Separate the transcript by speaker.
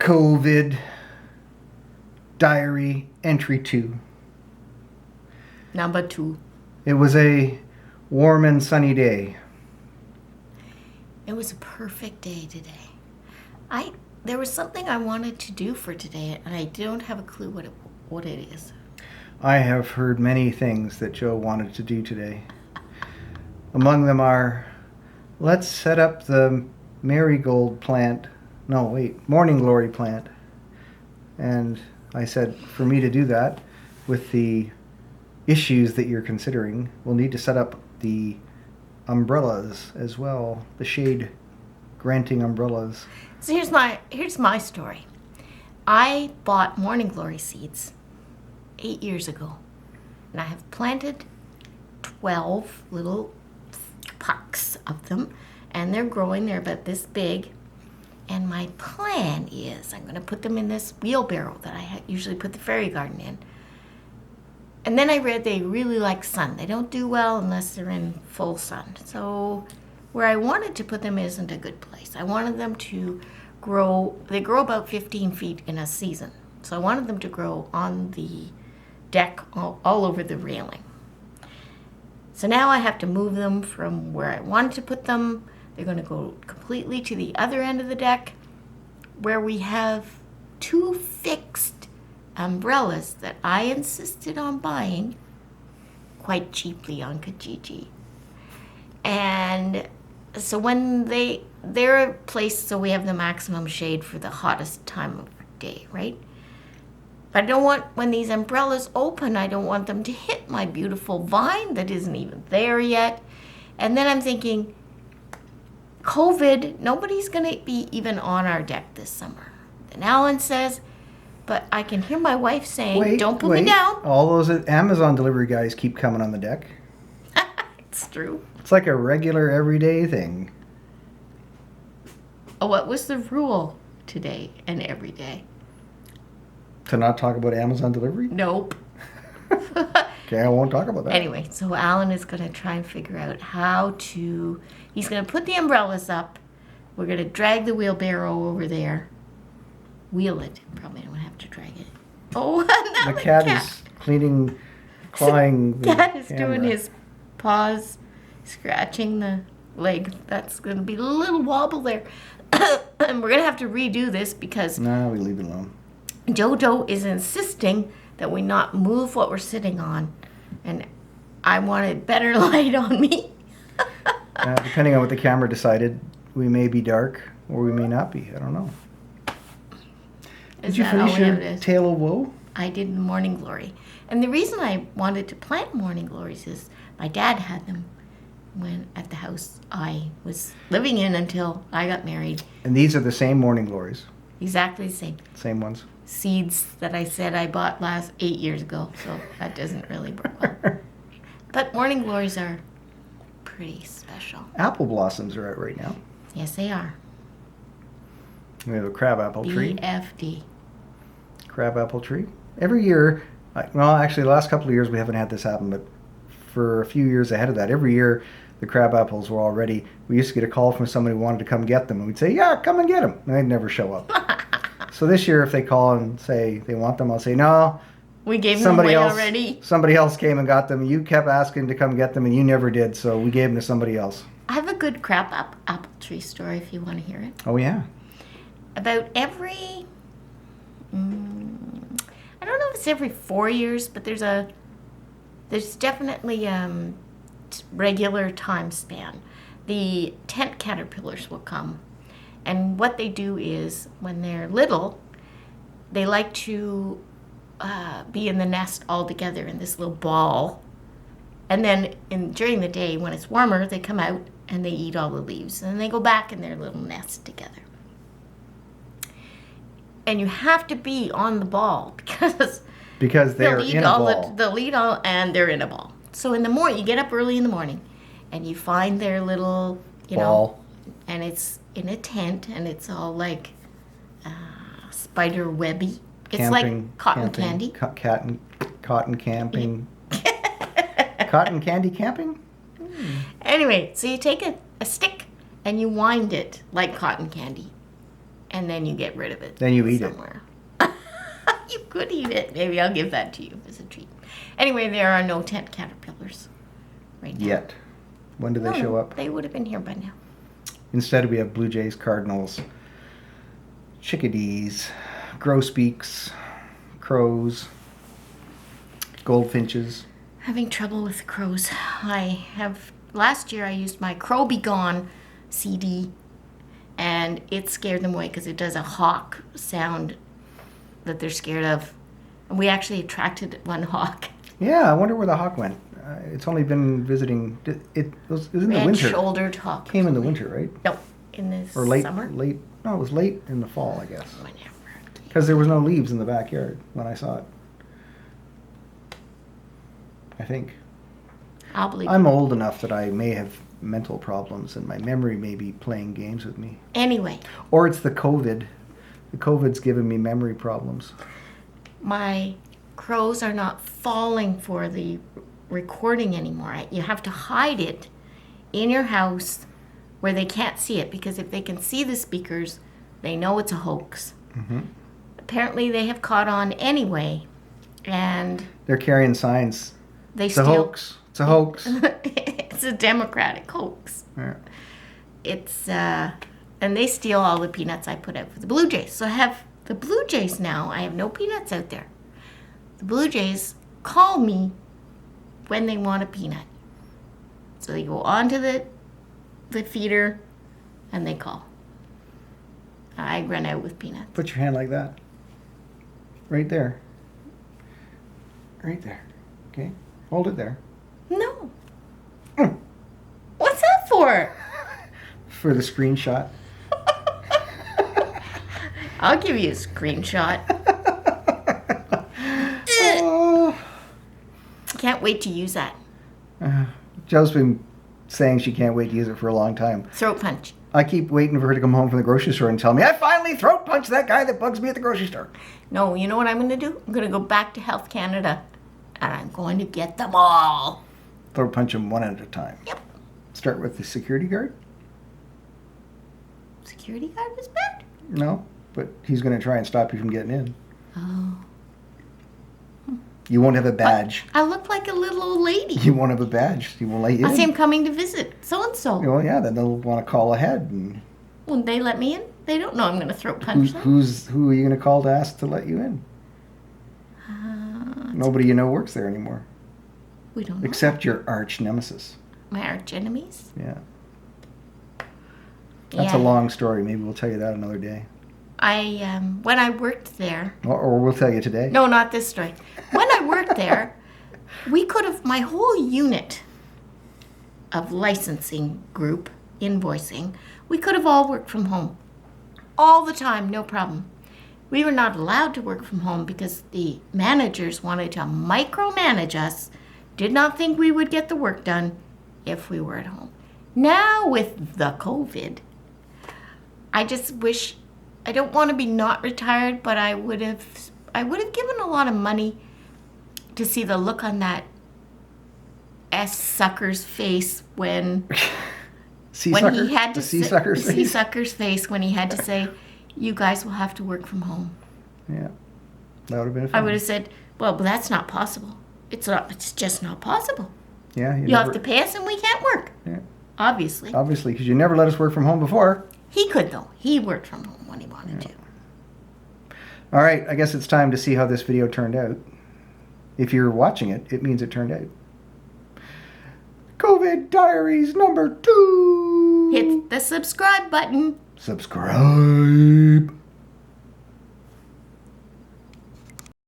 Speaker 1: COVID Diary Entry 2.
Speaker 2: Number 2.
Speaker 1: It was a warm and sunny day.
Speaker 2: It was a perfect day today. There was something I wanted to do for today, and I don't have a clue what it is.
Speaker 1: I have heard many things that Joe wanted to do today. Among them are, let's set up the marigold plant. No, wait, morning glory plant. And I said, for me to do that, with the issues that you're considering, we'll need to set up the umbrellas as well, the shade granting umbrellas.
Speaker 2: So here's my story. I bought morning glory seeds 8 years ago, and I have planted 12 little pucks of them, and they're growing. They're about this big. And my plan is I'm going to put them in this wheelbarrow that I usually put the fairy garden in. And then I read they really like sun. They don't do well unless they're in full sun. So where I wanted to put them isn't a good place. I wanted them to grow, they grow about 15 feet in a season. So I wanted them to grow on the deck all over the railing. So now I have to move them from where I wanted to put them. They're going to go completely to the other end of the deck where we have 2 fixed umbrellas that I insisted on buying quite cheaply on Kijiji. And so when they're placed so we have the maximum shade for the hottest time of day, right? But I don't want, when these umbrellas open, I don't want them to hit my beautiful vine that isn't even there yet. And then I'm thinking, COVID, nobody's going to be even on our deck this summer. And Alan says, but I can hear my wife saying, don't put me down.
Speaker 1: All those Amazon delivery guys keep coming on the deck.
Speaker 2: It's true.
Speaker 1: It's like a regular everyday thing.
Speaker 2: Oh, what was the rule today and every day?
Speaker 1: To not talk about Amazon delivery?
Speaker 2: Nope.
Speaker 1: Okay, I won't talk about that.
Speaker 2: Anyway, so Alan is going to try and figure out how to, he's going to put the umbrellas up. We're going to drag the wheelbarrow over there. Wheel it. Probably don't have to drag it. Oh, now
Speaker 1: the cat is clawing the
Speaker 2: cat is
Speaker 1: camera.
Speaker 2: doing his paws, scratching the leg. That's going to be a little wobble there. And we're going to have to redo this because
Speaker 1: No, we leave it alone.
Speaker 2: Jojo is insisting that we not move what we're sitting on. And I wanted better light on me.
Speaker 1: Depending on what the camera decided, we may be dark or we may not be. I don't know. Did you finish your tale of woe?
Speaker 2: I did in Morning Glory. And the reason I wanted to plant Morning Glories is my dad had them when at the house I was living in until I got married.
Speaker 1: And these are the same morning glories?
Speaker 2: Exactly the same.
Speaker 1: Same ones?
Speaker 2: Seeds that I said I bought 8 years ago, so that doesn't really work well. But morning glories are pretty special.
Speaker 1: Apple blossoms are out right now.
Speaker 2: Yes, they are.
Speaker 1: We have a crabapple tree.
Speaker 2: BFD.
Speaker 1: Crabapple tree. Every year, well, actually the last couple of years we haven't had this happen, but for a few years ahead of that, every year the crab apples were all ready. We used to get a call from somebody who wanted to come get them, and we'd say, yeah, come and get them. And they'd never show up. So this year, if they call and say they want them, I'll say, no.
Speaker 2: We gave them away already.
Speaker 1: Somebody else came and got them. You kept asking to come get them, and you never did, so we gave them to somebody else.
Speaker 2: I have a good apple tree story if you want to hear it.
Speaker 1: Oh, yeah.
Speaker 2: About every, I don't know if it's every 4 years, but there's definitely regular time span. The tent caterpillars will come. And what they do is, when they're little, they like to be in the nest all together in this little ball. And then during the day, when it's warmer, they come out and they eat all the leaves. And then they go back in their little nest together. And you have to be on the ball because
Speaker 1: they're in a ball.
Speaker 2: They'll eat all, and they're in a ball. So in the morning, you get up early in the morning, and you find their little,
Speaker 1: ball.
Speaker 2: And it's in a tent, and it's all like spider webby. It's like cotton candy.
Speaker 1: Cotton camping. Cotton candy camping?
Speaker 2: Anyway, so you take a stick and you wind it like cotton candy. and then you get rid of it.
Speaker 1: Then you eat
Speaker 2: somewhere. You could eat it. Maybe I'll give that to you as a treat. Anyway, there are no tent caterpillars right now.
Speaker 1: Yet. When do they
Speaker 2: No,
Speaker 1: show up?
Speaker 2: They would have been here by now.
Speaker 1: Instead, we have blue jays, cardinals, chickadees, grosbeaks, crows, goldfinches.
Speaker 2: Having trouble with the crows. Last year I used my Crow Be Gone CD, and it scared them away because it does a hawk sound that they're scared of. And we actually attracted one hawk.
Speaker 1: Yeah, I wonder where the hawk went. It's only been visiting. It was in the winter.
Speaker 2: Red-shouldered hawk.
Speaker 1: Came in the winter, right?
Speaker 2: No, in the
Speaker 1: Or late,
Speaker 2: summer.
Speaker 1: late. No, it was late in the fall, I guess.
Speaker 2: Whenever.
Speaker 1: Because there was no leaves in the backyard when I saw it. I think.
Speaker 2: I'll believe
Speaker 1: I'm
Speaker 2: it.
Speaker 1: old enough that I may have mental problems and my memory may be playing games with me.
Speaker 2: Anyway,
Speaker 1: Or it's the COVID. The COVID's given me memory problems.
Speaker 2: my crows are not falling for the recording anymore. You have to hide it in your house where they can't see it, because if they can see the speakers, they know it's a hoax.
Speaker 1: Mm-hmm.
Speaker 2: Apparently they have caught on anyway, and
Speaker 1: They're carrying signs.
Speaker 2: they
Speaker 1: It's a
Speaker 2: steal.
Speaker 1: hoax. It's a hoax.
Speaker 2: It's a Democratic hoax.
Speaker 1: Yeah.
Speaker 2: It's and they steal all the peanuts I put out for the Blue Jays. So I have the Blue Jays now. I have no peanuts out there. The Blue Jays call me when they want a peanut. So they go onto the feeder and they call. I run out with peanuts.
Speaker 1: Put your hand like that. Right there. Right there. Okay? Hold it there.
Speaker 2: No.
Speaker 1: Mm.
Speaker 2: What's that for?
Speaker 1: For the screenshot.
Speaker 2: I'll give you a screenshot.
Speaker 1: Oh.
Speaker 2: Can't wait to use that.
Speaker 1: Joe's been saying she can't wait to use it for a long time.
Speaker 2: Throat punch.
Speaker 1: I keep waiting for her to come home from the grocery store and tell me, I finally throat punched that guy that bugs me at the grocery store.
Speaker 2: No, you know what I'm going to do? I'm going to go back to Health Canada and I'm going to get them all.
Speaker 1: Throat punch him one at a time.
Speaker 2: Yep.
Speaker 1: Start with the security guard?
Speaker 2: Security guard is bad?
Speaker 1: No, but he's going to try and stop you from getting in.
Speaker 2: Oh.
Speaker 1: You won't have a badge.
Speaker 2: I look like a little old lady.
Speaker 1: You won't have a badge. He won't let you
Speaker 2: I
Speaker 1: in.
Speaker 2: say I'm coming to visit so-and-so.
Speaker 1: Well, yeah, then they'll want to call ahead. And
Speaker 2: Won't they let me in? They don't know I'm going to throat punch them.
Speaker 1: who are you going to call to ask to let you in? Nobody you know works there anymore.
Speaker 2: We don't know.
Speaker 1: Except your arch nemesis.
Speaker 2: My arch enemies?
Speaker 1: Yeah. That's a long story. Maybe we'll tell you that another day.
Speaker 2: When I worked there...
Speaker 1: Or we'll tell you today.
Speaker 2: No, not this story. When I worked there, we could have... My whole unit of licensing group, invoicing, we could have all worked from home. All the time, no problem. We were not allowed to work from home because the managers wanted to micromanage us, did not think we would get the work done if we were at home. Now with the COVID, I just wish... I don't want to be not retired, but I would have given a lot of money to see the look on that sucker's face when he had to
Speaker 1: the sea sucker's face.
Speaker 2: sea sucker's face when he had to say, "You guys will have to work from home."
Speaker 1: Yeah, that would have been fun.
Speaker 2: I would have said, "Well, but that's not possible. It's just not possible.
Speaker 1: Yeah,
Speaker 2: You have to pay us, and we can't work."
Speaker 1: Yeah.
Speaker 2: Obviously,
Speaker 1: Obviously, because you never let us work from home before.
Speaker 2: he could though. He worked from home when he wanted to.
Speaker 1: All right, I guess it's time to see how this video turned out. If you're watching it, it means it turned out. COVID Diaries number 2.
Speaker 2: Hit the subscribe button.
Speaker 1: Subscribe.